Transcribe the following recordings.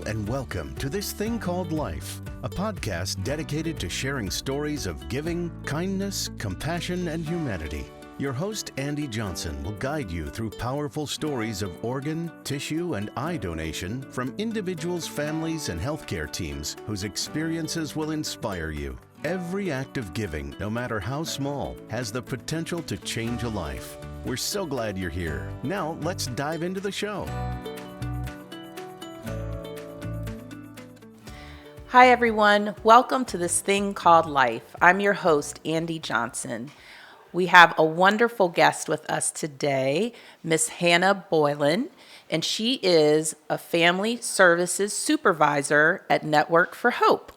and welcome to This Thing Called Life, a podcast dedicated to sharing stories of giving, kindness, compassion, and humanity. Your host, Andy Johnson, will guide you through powerful stories of organ, tissue, and eye donation from individuals, families, and healthcare teams whose experiences will inspire you. Every act of giving, no matter how small, has the potential to change a life. We're so glad you're here. Now, let's dive into the show. Hi, everyone. Welcome to This Thing Called Life. I'm your host, Andy Johnson. We have a wonderful guest with us today, Miss Hannah Boylan, and she is a family services supervisor at Network for Hope.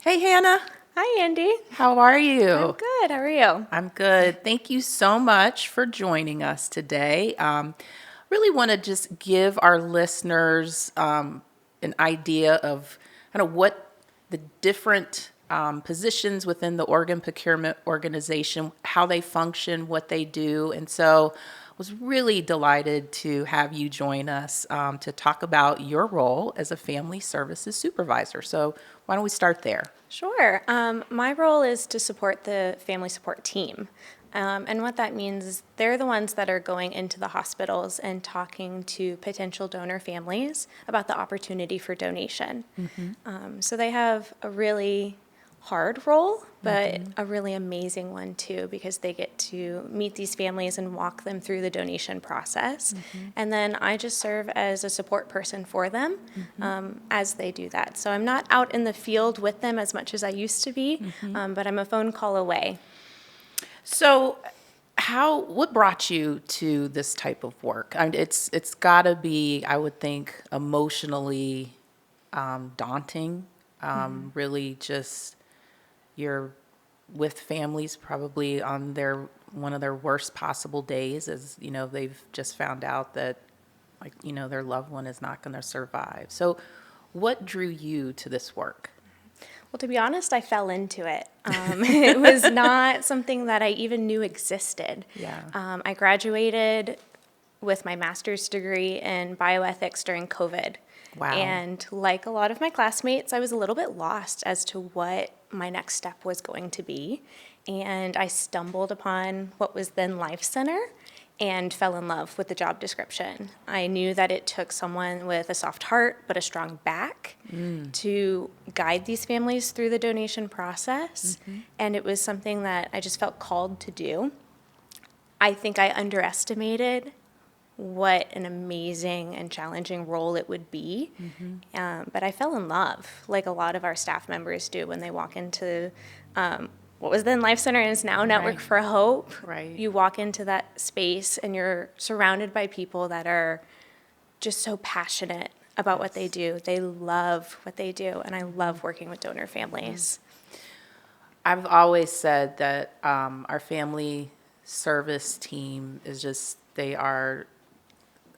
Hey, Hannah. Hi, Andy. How are you? I'm good. How are you? I'm good. Thank you so much for joining us today. Really want to just give our listeners an idea of kind of what the different positions within the organ procurement organization, how they function, what they do. And so I was really delighted to have you join us to talk about your role as a family services supervisor. So why don't we start there? Sure. My role is to support the family support team. And what that means is they're the ones that are going into the hospitals and talking to potential donor families about the opportunity for donation. So they have a really hard role, but a really amazing one too, because they get to meet these families and walk them through the donation process. And then I just serve as a support person for them as they do that. So I'm not out in the field with them as much as I used to be, but I'm a phone call away. So what brought you to this type of work? I mean, it's got to be, I would think, emotionally daunting. Really just you're with families probably on one of their worst possible days, as you know, they've just found out that their loved one is not going to survive. So what drew you to this work? Well, to be honest, I fell into it. It was not something that I even knew existed. I graduated with my master's degree in bioethics during COVID. Wow. And like a lot of my classmates, I was a little bit lost as to what my next step was going to be. And I stumbled upon what was then Life Center and fell in love with the job description. I knew that it took someone with a soft heart but a strong back to guide these families through the donation process, and it was something that I just felt called to do. I think I underestimated what an amazing and challenging role it would be, but I fell in love, like a lot of our staff members do when they walk into what was then Life Center and is now Network for Hope. Right. You walk into that space and you're surrounded by people that are just so passionate about what they do. They love what they do, and I love working with donor families. I've always said that our family service team they are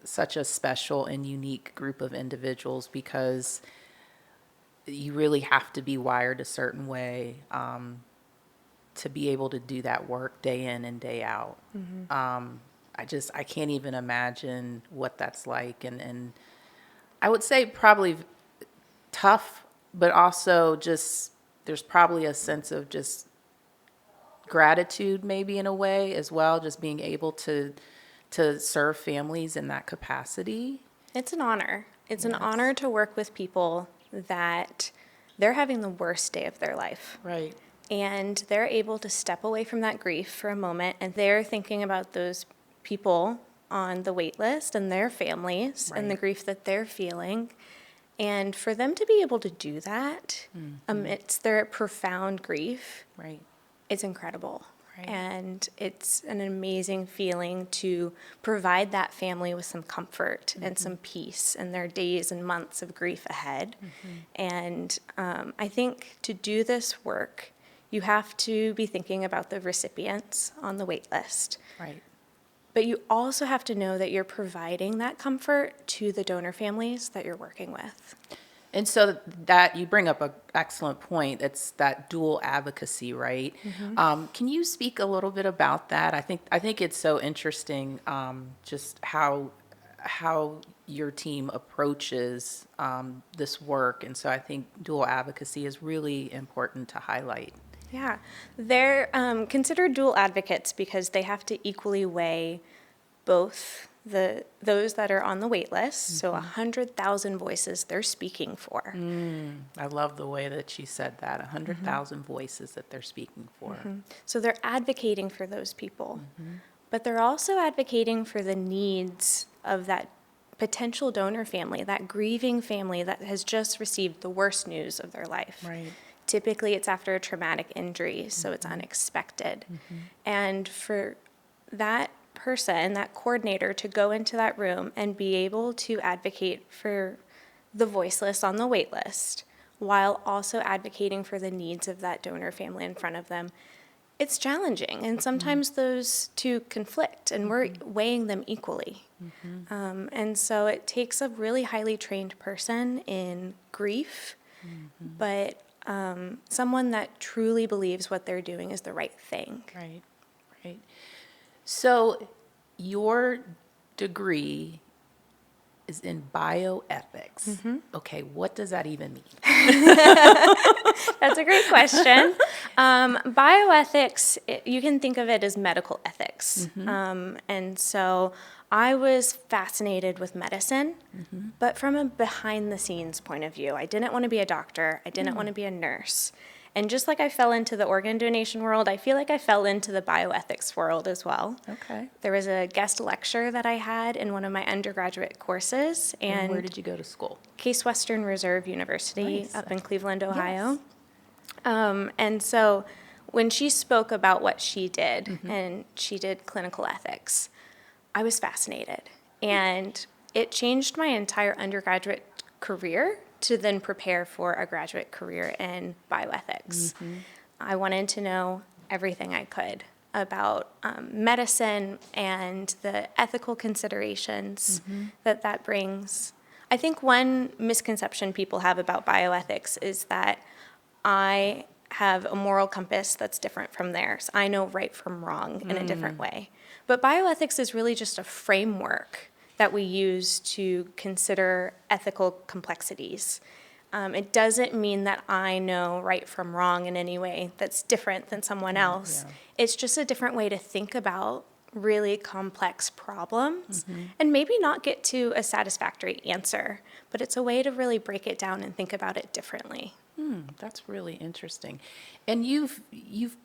such a special and unique group of individuals because you really have to be wired a certain way to be able to do that work day in and day out. I can't even imagine what that's like. And I would say probably tough, but also just, there's probably a sense of just gratitude maybe in a way as well, just being able to serve families in that capacity. It's an honor. It's an honor to work with people that they're having the worst day of their life. Right. And they're able to step away from that grief for a moment, and they're thinking about those people on the wait list and their families and the grief that they're feeling. And for them to be able to do that amidst their profound grief, it's incredible. And it's an amazing feeling to provide that family with some comfort and some peace in their days and months of grief ahead. And I think to do this work, you have to be thinking about the recipients on the wait list. But you also have to know that you're providing that comfort to the donor families that you're working with. And so that you bring up an excellent point. It's that dual advocacy, right? Can you speak a little bit about that? I think it's so interesting, just how your team approaches this work. And so I think dual advocacy is really important to highlight. Yeah, they're considered dual advocates because they have to equally weigh both those that are on the wait list, so 100,000 voices they're speaking for. I love the way that she said that, 100,000 voices that they're speaking for. So they're advocating for those people, but they're also advocating for the needs of that potential donor family, that grieving family that has just received the worst news of their life. Right. Typically, it's after a traumatic injury, so it's unexpected. And for that person, that coordinator, to go into that room and be able to advocate for the voiceless on the wait list while also advocating for the needs of that donor family in front of them, it's challenging. And sometimes those two conflict, and we're weighing them equally. And so it takes a really highly trained person in grief, but someone that truly believes what they're doing is the right thing. Right, right. So your degree is in bioethics. Okay, what does that even mean? That's a great question. Bioethics, you can think of it as medical ethics. And so I was fascinated with medicine, but from a behind-the-scenes point of view. I didn't want to be a doctor. I didn't want to be a nurse. And just like I fell into the organ donation world, I feel like I fell into the bioethics world as well. Okay. There was a guest lecture that I had in one of my undergraduate courses. And where did you go to school? Case Western Reserve University Nice. up in Cleveland, Ohio. And so when she spoke about what she did, and she did clinical ethics, I was fascinated. And it changed my entire undergraduate career to then prepare for a graduate career in bioethics. I wanted to know everything I could about medicine and the ethical considerations that brings. I think one misconception people have about bioethics is that I have a moral compass that's different from theirs. I know right from wrong in a different way. But bioethics is really just a framework that we use to consider ethical complexities. It doesn't mean that I know right from wrong in any way that's different than someone else. It's just a different way to think about really complex problems and maybe not get to a satisfactory answer, but it's a way to really break it down and think about it differently. That's really interesting. And you've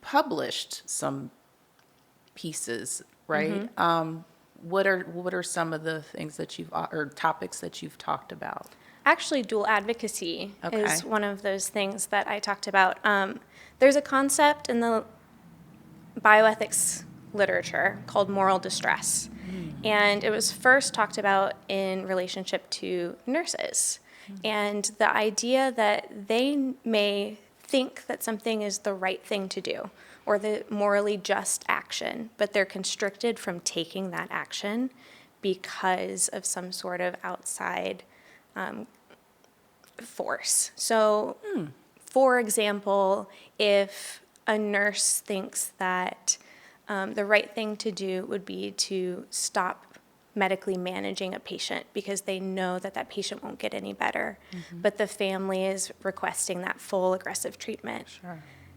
published some pieces, right? What are some of the things that or topics that you've talked about? Actually, dual advocacy is one of those things that I talked about. There's a concept in the bioethics literature called moral distress. And it was first talked about in relationship to nurses. And the idea that they may think that something is the right thing to do or the morally just action, but they're constricted from taking that action because of some sort of outside force. So, for example, if a nurse thinks that the right thing to do would be to stop medically managing a patient because they know that that patient won't get any better, but the family is requesting that full aggressive treatment.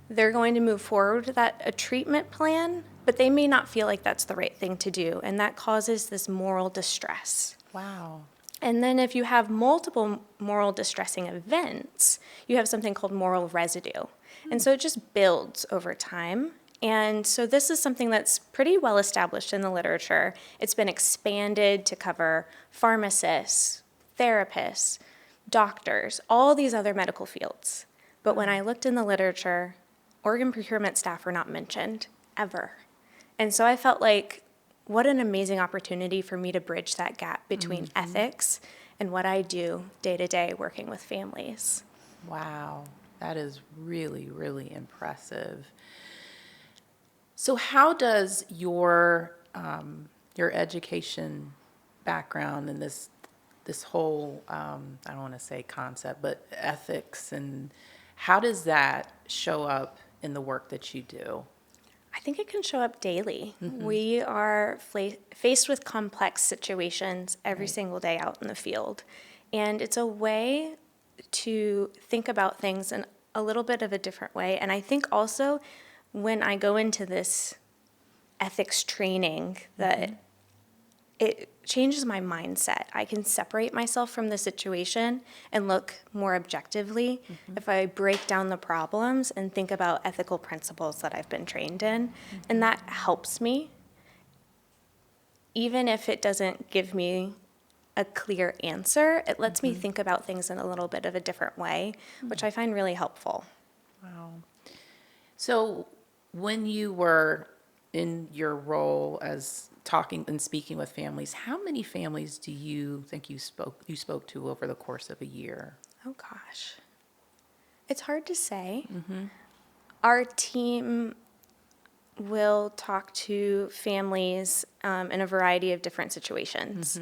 They're going to move forward with a treatment plan, but they may not feel like that's the right thing to do, and that causes this moral distress. Wow. And then if you have multiple moral distressing events, you have something called moral residue. And so it just builds over time. And so this is something that's pretty well established in the literature. It's been expanded to cover pharmacists, therapists, doctors, all these other medical fields. But when I looked in the literature, organ procurement staff were not mentioned, ever. And so I felt like, what an amazing opportunity for me to bridge that gap between ethics and what I do day to day working with families. Wow, that is really, really impressive. So how does your education background and this whole, I don't want to say concept, but ethics, and how does that show up in the work that you do? I think it can show up daily. We are faced with complex situations every single day out in the field. And it's a way to think about things in a little bit of a different way. And I think also when I go into this ethics training that it changes my mindset. I can separate myself from the situation and look more objectively if I break down the problems and think about ethical principles that I've been trained in. And that helps me, even if it doesn't give me a clear answer. It lets me think about things in a little bit of a different way, which I find really helpful. Wow. So when you were in your role as talking and speaking with families, how many families do you think you spoke to over the course of a year? Oh gosh. It's hard to say. Our team will talk to families in a variety of different situations.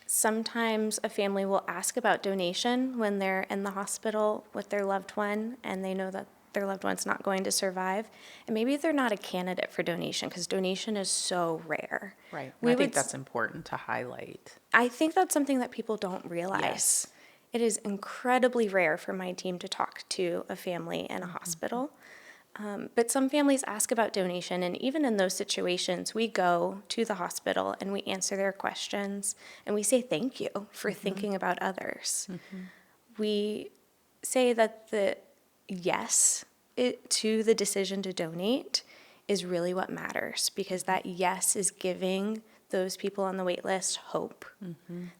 Sometimes a family will ask about donation when they're in the hospital with their loved one and they know that their loved one's not going to survive. And maybe they're not a candidate for donation because donation is so rare. Right. I think that's important to highlight. I think that's something that people don't realize. Yes. It is incredibly rare for my team to talk to a family in a hospital. But some families ask about donation, and even in those situations, we go to the hospital and we answer their questions, and we say thank you for thinking about others. We say that the yes to the decision to donate is really what matters, because that yes is giving those people on the wait list hope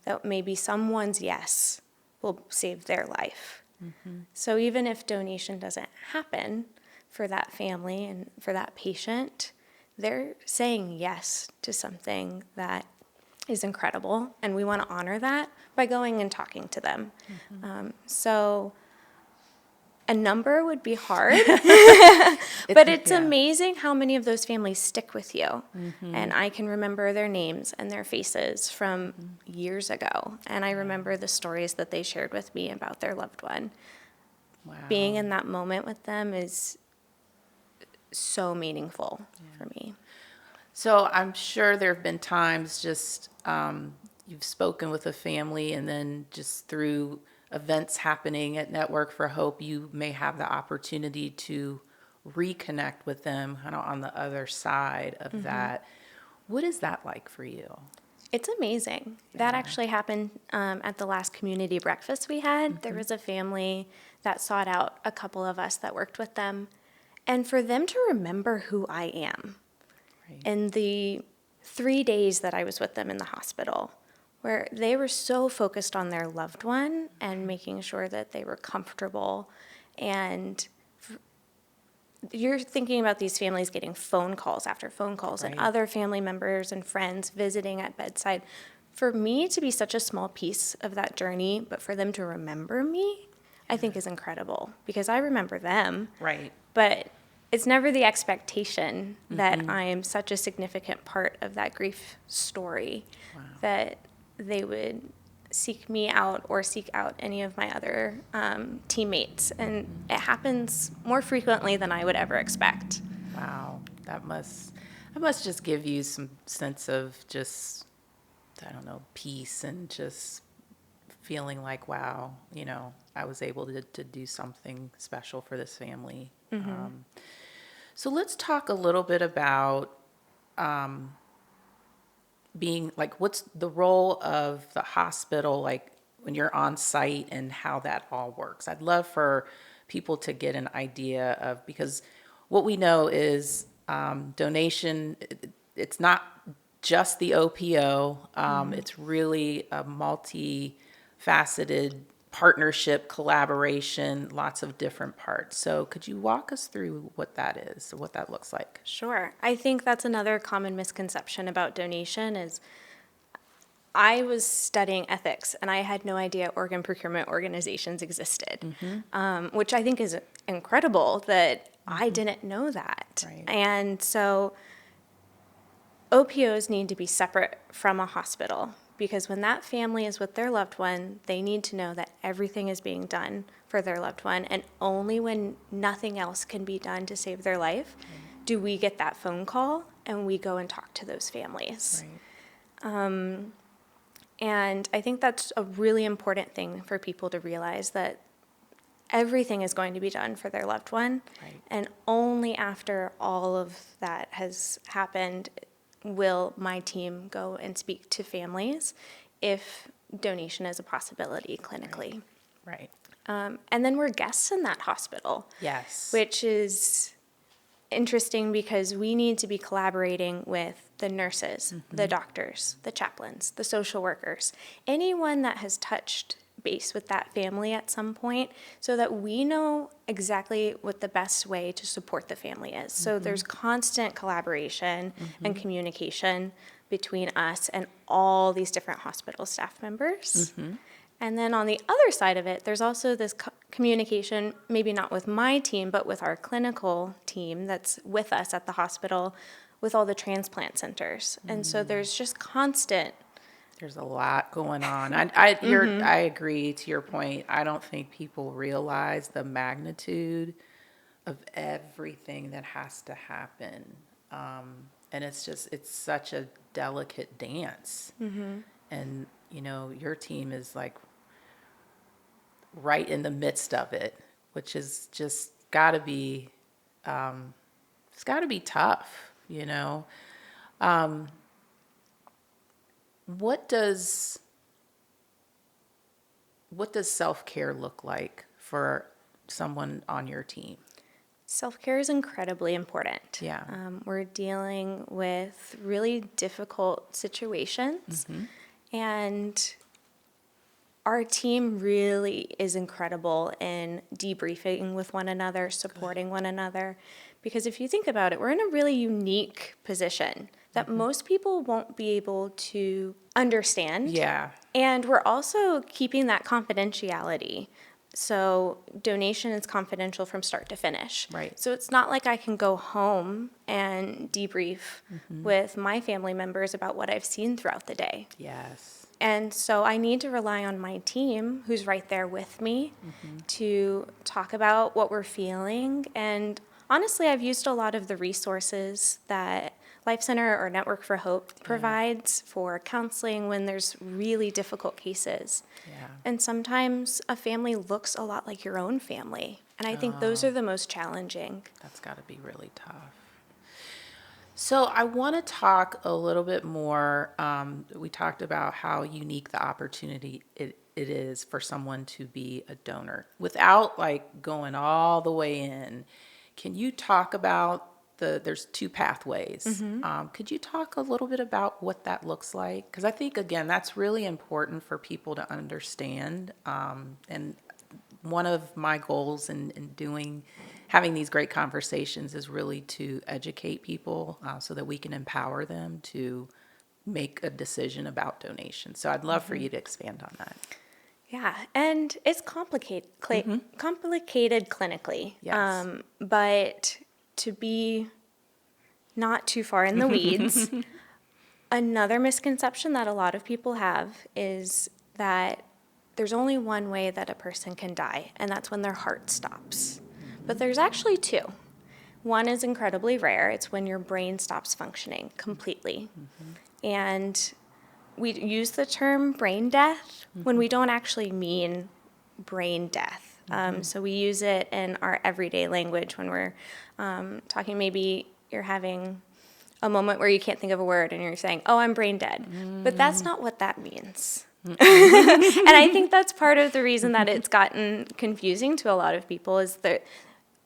that maybe someone's yes will save their life. So even if donation doesn't happen for that family and for that patient, they're saying yes to something that is incredible, and we want to honor that by going and talking to them. So a number would be hard, but it's amazing how many of those families stick with you. And I can remember their names and their faces from years ago, and I remember the stories that they shared with me about their loved one. Wow. Being in that moment with them is so meaningful for me. So I'm sure there have been times just you've spoken with a family, and then just through events happening at Network for Hope, you may have the opportunity to reconnect with them kind of on the other side of that. What is that like for you? It's amazing. That actually happened at the last community breakfast we had. There was a family that sought out a couple of us that worked with them, and for them to remember who I am. In the 3 days that I was with them in the hospital, where they were so focused on their loved one and making sure that they were comfortable. And you're thinking about these families getting phone calls after phone calls and other family members and friends visiting at bedside. For me to be such a small piece of that journey, but for them to remember me, I think is incredible, because I remember them. Right. But it's never the expectation that I am such a significant part of that grief story that they would seek me out or seek out any of my other teammates. And it happens more frequently than I would ever expect. Wow. That must just give you some sense of just, I don't know, peace, and just feeling like, wow, I was able to do something special for this family. So let's talk a little bit about being like, what's the role of the hospital, like when you're on site, and how that all works. I'd love for people to get an idea of, because what we know is donation, it's not just the OPO, it's really a multi-faceted partnership, collaboration, lots of different parts. So could you walk us through what that is, what that looks like? Sure. I think that's another common misconception about donation is I was studying ethics and I had no idea organ procurement organizations existed, which I think is incredible that I didn't know that. Right. And so OPOs need to be separate from a hospital, because when that family is with their loved one, they need to know that everything is being done for their loved one, and only when nothing else can be done to save their life do we get that phone call and we go and talk to those families. Right. And I think that's a really important thing for people to realize, that everything is going to be done for their loved one. Right. And only after all of that has happened will my team go and speak to families if donation is a possibility clinically. Right. And then we're guests in that hospital. Yes. Which is interesting because we need to be collaborating with the nurses, the doctors, the chaplains, the social workers, anyone that has touched base with that family at some point, so that we know exactly what the best way to support the family is. So there's constant collaboration and communication between us and all these different hospital staff members. And then on the other side of it, there's also this communication, maybe not with my team, but with our clinical team that's with us at the hospital, with all the transplant centers. And so there's just constant. There's a lot going on. I agree to your point. I don't think people realize the magnitude of everything that has to happen. And it's such a delicate dance. And, your team is like right in the midst of it, which is just got to be, it's got to be tough, What does self-care look like for someone on your team? Self-care is incredibly important. Yeah. We're dealing with really difficult situations, and our team really is incredible in debriefing with one another, supporting one another, because if you think about it, we're in a really unique position that most people won't be able to understand. Yeah. And we're also keeping that confidentiality. So donation is confidential from start to finish. Right. So it's not like I can go home and debrief with my family members about what I've seen throughout the day. Yes. And so I need to rely on my team, who's right there with me, to talk about what we're feeling. And honestly, I've used a lot of the resources that Life Center or Network for Hope provides for counseling when there's really difficult cases. Yeah. And sometimes a family looks a lot like your own family. And I think those are the most challenging. That's got to be really tough. So I want to talk a little bit more. We talked about how unique the opportunity it is for someone to be a donor without like going all the way in. Can you talk about there's two pathways. Could you talk a little bit about what that looks like? Because I think, again, that's really important for people to understand. And one of my goals in having these great conversations is really to educate people so that we can empower them to make a decision about donation. So I'd love for you to expand on that. Yeah, and it's complicated clinically. Yes. But to be not too far in the weeds, another misconception that a lot of people have is that there's only one way that a person can die, and that's when their heart stops. But there's actually two. One is incredibly rare. It's when your brain stops functioning completely. And we use the term brain death when we don't actually mean brain death. So we use it in our everyday language when we're talking. Maybe you're having a moment where you can't think of a word and you're saying, oh, I'm brain dead. But that's not what that means. And I think that's part of the reason that it's gotten confusing to a lot of people is that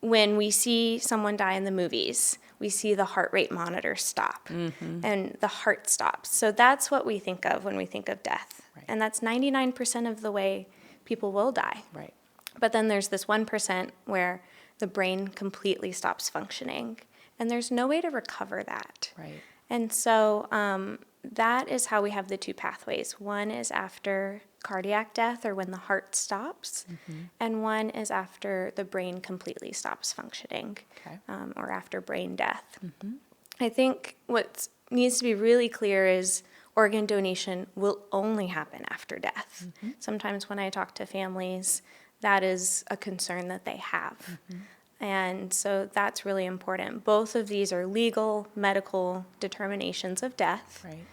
when we see someone die in the movies, we see the heart rate monitor stop and the heart stops. So that's what we think of when we think of death. Right. And that's 99% of the way people will die. Right. But then there's this 1% where the brain completely stops functioning, and there's no way to recover that. Right. And so that is how we have the two pathways. One is after cardiac death or when the heart stops, and one is after the brain completely stops functioning, or after brain death. I think what needs to be really clear is organ donation will only happen after death. Sometimes when I talk to families, that is a concern that they have. And so that's really important. Both of these are legal, medical determinations of death. Right.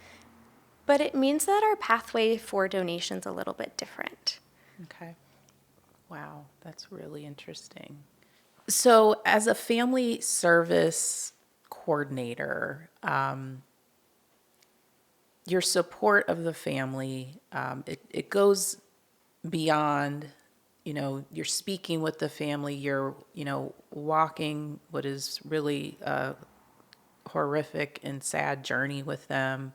But it means that our pathway for donation's a little bit different. Okay. Wow, that's really interesting. So, as a family service coordinator, your support of the family, it goes beyond, you're speaking with the family, you're, walking what is really a horrific and sad journey with them.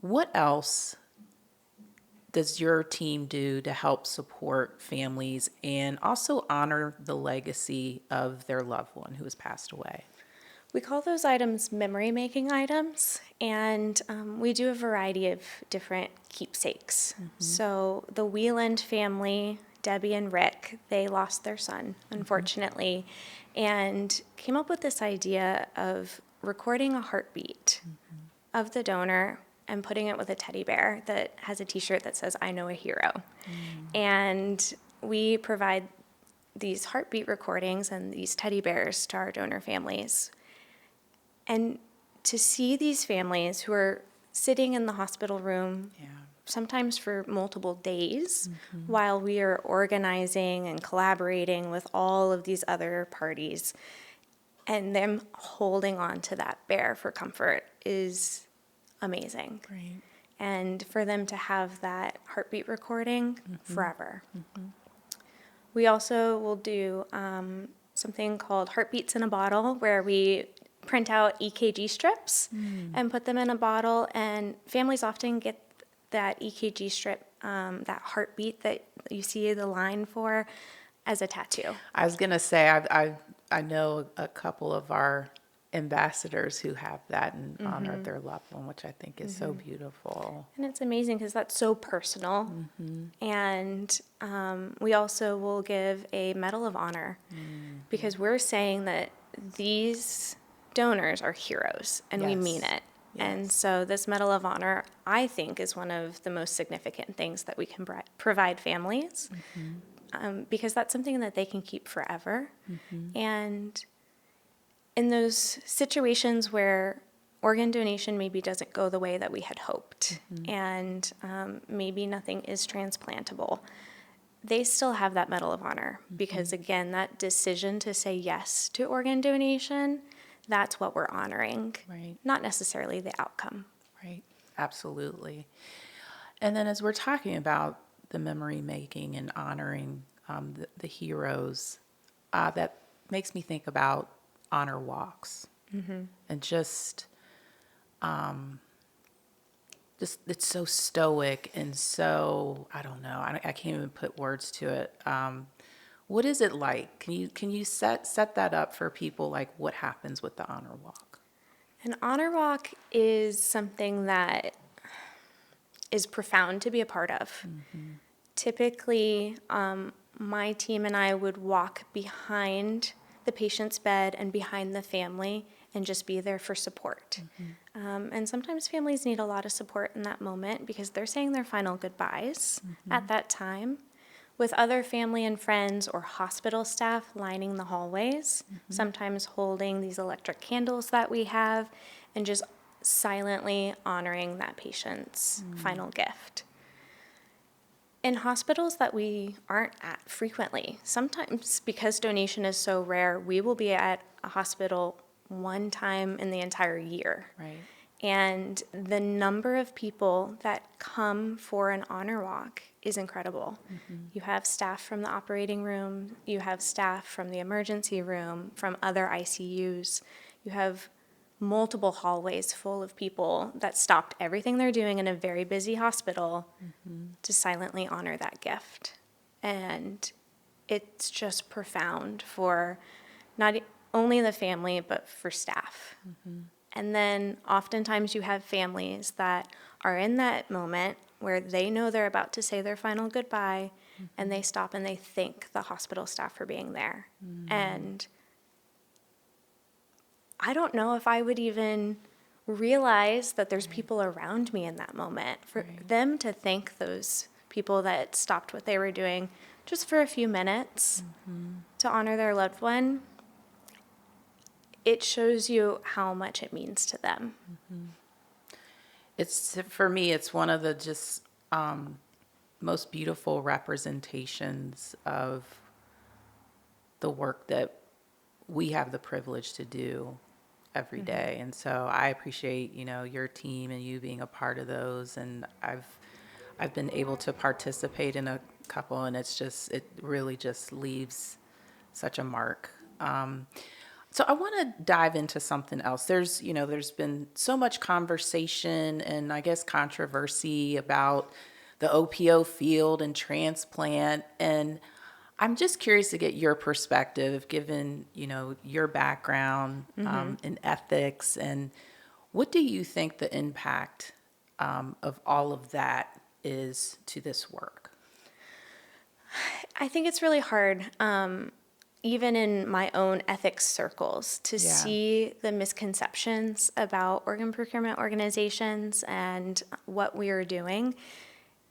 What else does your team do to help support families and also honor the legacy of their loved one who has passed away? We call those items memory-making items, and we do a variety of different keepsakes. So the Wieland family, Debbie and Rick, they lost their son, unfortunately, and came up with this idea of recording a heartbeat of the donor and putting it with a teddy bear that has a t-shirt that says, "I know a hero." And we provide these heartbeat recordings and these teddy bears to our donor families. And to see these families who are sitting in the hospital room, sometimes for multiple days, while we are organizing and collaborating with all of these other parties, and them holding on to that bear for comfort is amazing. Great. And for them to have that heartbeat recording forever. We also will do something called Heartbeats in a Bottle, where we print out EKG strips and put them in a bottle, and families often get that EKG strip, that heartbeat that you see the line for, as a tattoo. I was going to say, I know a couple of our ambassadors who have that in honor of their loved one, which I think is so beautiful. And it's amazing because that's so personal. And we also will give a Medal of Honor because we're saying that these donors are heroes, and we mean it. And so this Medal of Honor, I think, is one of the most significant things that we can provide families, because that's something that they can keep forever. And in those situations where organ donation maybe doesn't go the way that we had hoped, and maybe nothing is transplantable, they still have that Medal of Honor because, again, that decision to say yes to organ donation, that's what we're honoring, not necessarily the outcome. Right, absolutely. And then as we're talking about the memory making and honoring the heroes, that makes me think about honor walks and just it's so stoic and so, I don't know, I can't even put words to it. What is it like? Can you set that up for people, like what happens with the honor walk? An honor walk is something that is profound to be a part of. Typically, my team and I would walk behind the patient's bed and behind the family and just be there for support. And sometimes families need a lot of support in that moment because they're saying their final goodbyes at that time, with other family and friends or hospital staff lining the hallways, sometimes holding these electric candles that we have, and just silently honoring that patient's final gift. In hospitals that we aren't at frequently, sometimes because donation is so rare, we will be at a hospital one time in the entire year. Right. And the number of people that come for an honor walk is incredible. You have staff from the operating room, you have staff from the emergency room, from other ICUs. You have multiple hallways full of people that stopped everything they're doing in a very busy hospital to silently honor that gift. And it's just profound for not only the family, but for staff. And then oftentimes you have families that are in that moment where they know they're about to say their final goodbye, and they stop and they thank the hospital staff for being there. And I don't know if I would even realize that there's people around me in that moment. For them to thank those people that stopped what they were doing just for a few minutes, to honor their loved one, it shows you how much it means to them. It's, for me, it's one of the just most beautiful representations of the work that we have the privilege to do every day. And so I appreciate, your team and you being a part of those. And I've been able to participate in a couple, and it really just leaves such a mark. So I want to dive into something else. There's been so much conversation and I guess controversy about the OPO field and transplant. And I'm just curious to get your perspective, given, your background in ethics, and what do you think the impact of all of that is to this work? I think it's really hard, even in my own ethics circles, to see the misconceptions about organ procurement organizations and what we are doing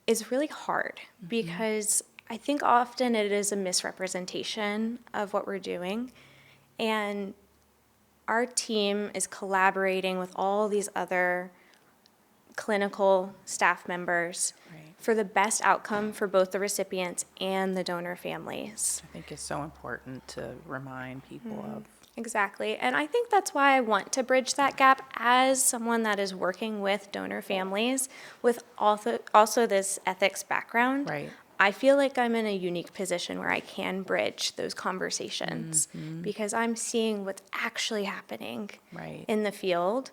is really hard, because I think often it is a misrepresentation of what we're doing. And our team is collaborating with all these other clinical staff members for the best outcome for both the recipients and the donor families. I think it's so important to remind people of. Exactly. And I think that's why I want to bridge that gap as someone that is working with donor families with also this ethics background. Right. I feel like I'm in a unique position where I can bridge those conversations because I'm seeing what's actually happening in the field.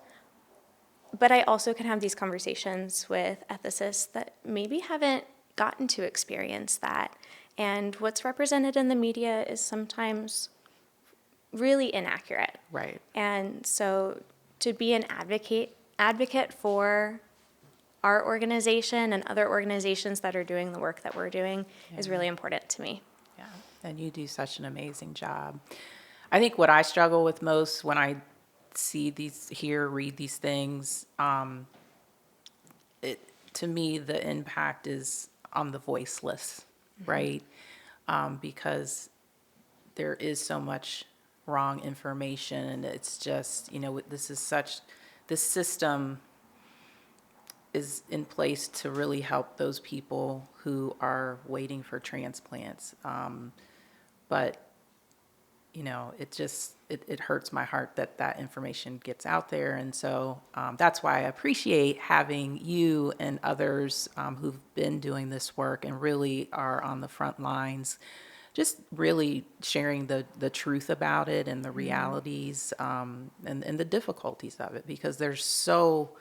But I also can have these conversations with ethicists that maybe haven't gotten to experience that. And what's represented in the media is sometimes really inaccurate. Right. And so to be an advocate for our organization and other organizations that are doing the work that we're doing is really important to me. Yeah. And you do such an amazing job. I think what I struggle with most when I read these things, to me, the impact is on the voiceless, right? Because there is so much wrong information, and it's just, this system is in place to really help those people who are waiting for transplants. But it hurts my heart that information gets out there. And so that's why I appreciate having you and others who've been doing this work and really are on the front lines, just really sharing the truth about it and the realities and the difficulties of it, because there's so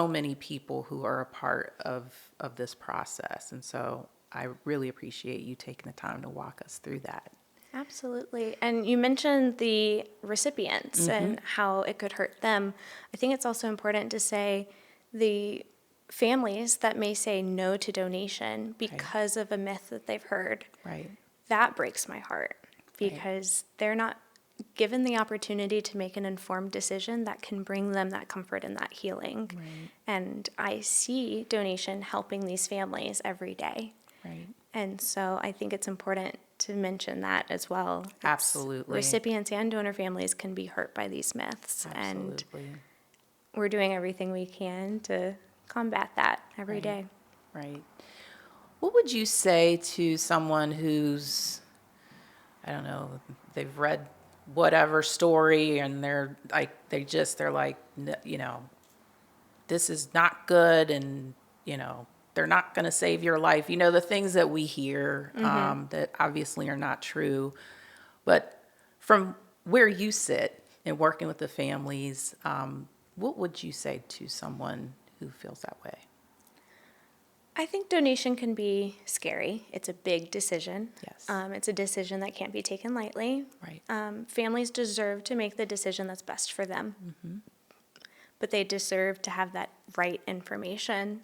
many people who are a part of this process. And so I really appreciate you taking the time to walk us through that. Absolutely. And you mentioned the recipients and how it could hurt them. I think it's also important to say the families that may say no to donation because of a myth that they've heard. Right. That breaks my heart, because they're not given the opportunity to make an informed decision that can bring them that comfort and that healing. Right. And I see donation helping these families every day. Right. And so I think it's important to mention that as well. Absolutely. Recipients and donor families can be hurt by these myths. Absolutely. And we're doing everything we can to combat that every day. Right. What would you say to someone who's, I don't know, they've read whatever story and they're like, this is not good, and, they're not going to save your life. The things that we hear that obviously are not true. But from where you sit and working with the families, what would you say to someone who feels that way? I think donation can be scary. It's a big decision. Yes. It's a decision that can't be taken lightly. Right. Families deserve to make the decision that's best for them. But they deserve to have that right information.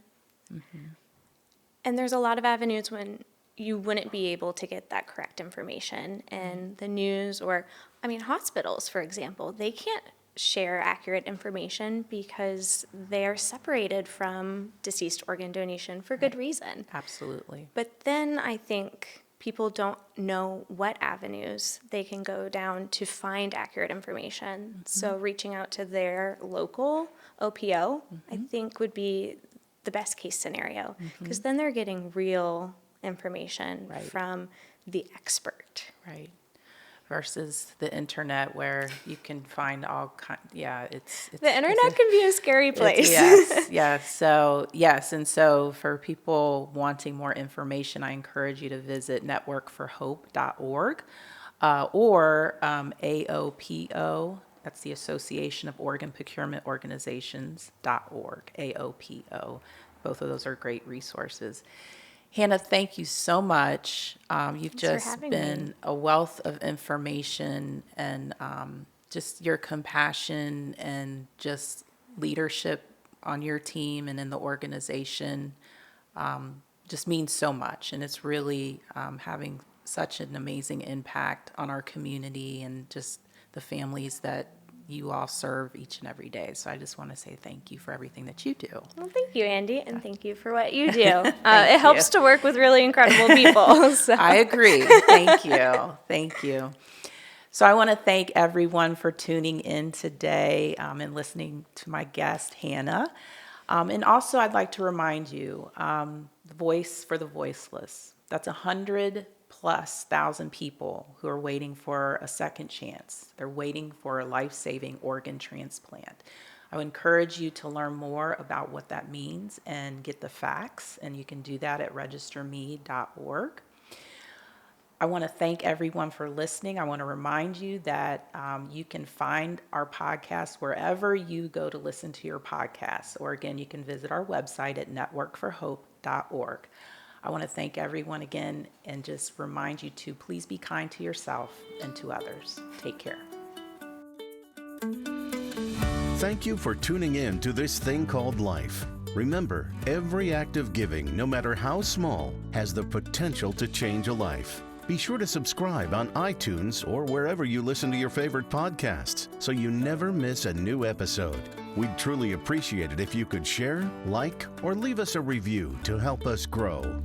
And there's a lot of avenues when you wouldn't be able to get that correct information in the news, or, hospitals, for example, they can't share accurate information because they are separated from deceased organ donation for good reason. Absolutely. But then I think people don't know what avenues they can go down to find accurate information. So reaching out to their local OPO, I think would be the best case scenario, because then they're getting real information Right. from the expert. Right. Versus the internet where you can find all it's The internet can be a scary place. Yes. So, yes. And so for people wanting more information, I encourage you to visit networkforhope.org or AOPO. That's the Association of Organ Procurement Organizations.org, AOPO. Both of those are great resources. Hannah, thank you so much. You've Thanks for just having been me. a wealth of information, and just your compassion and just leadership on your team and in the organization just means so much. And it's really having such an amazing impact on our community and just the families that you all serve each and every day. So I just want to say thank you for everything that you do. Well, thank you, Andy, and thank you for what you do. It helps to work with really incredible people. So. I agree. Thank you. Thank you. So I want to thank everyone for tuning in today and listening to my guest, Hannah. And also I'd like to remind you, the Voice for the Voiceless. That's 100,000+ people who are waiting for a second chance. They're waiting for a life-saving organ transplant. I would encourage you to learn more about what that means and get the facts, and you can do that at registerme.org. I want to thank everyone for listening. I want to remind you that you can find our podcast wherever you go to listen to your podcasts, or again, you can visit our website at networkforhope.org. I want to thank everyone again and just remind you to please be kind to yourself and to others. Take care. Thank you for tuning in to This Thing Called Life. Remember, every act of giving, no matter how small, has the potential to change a life. Be sure to subscribe on iTunes or wherever you listen to your favorite podcasts so you never miss a new episode. We'd truly appreciate it if you could share, like, or leave us a review to help us grow.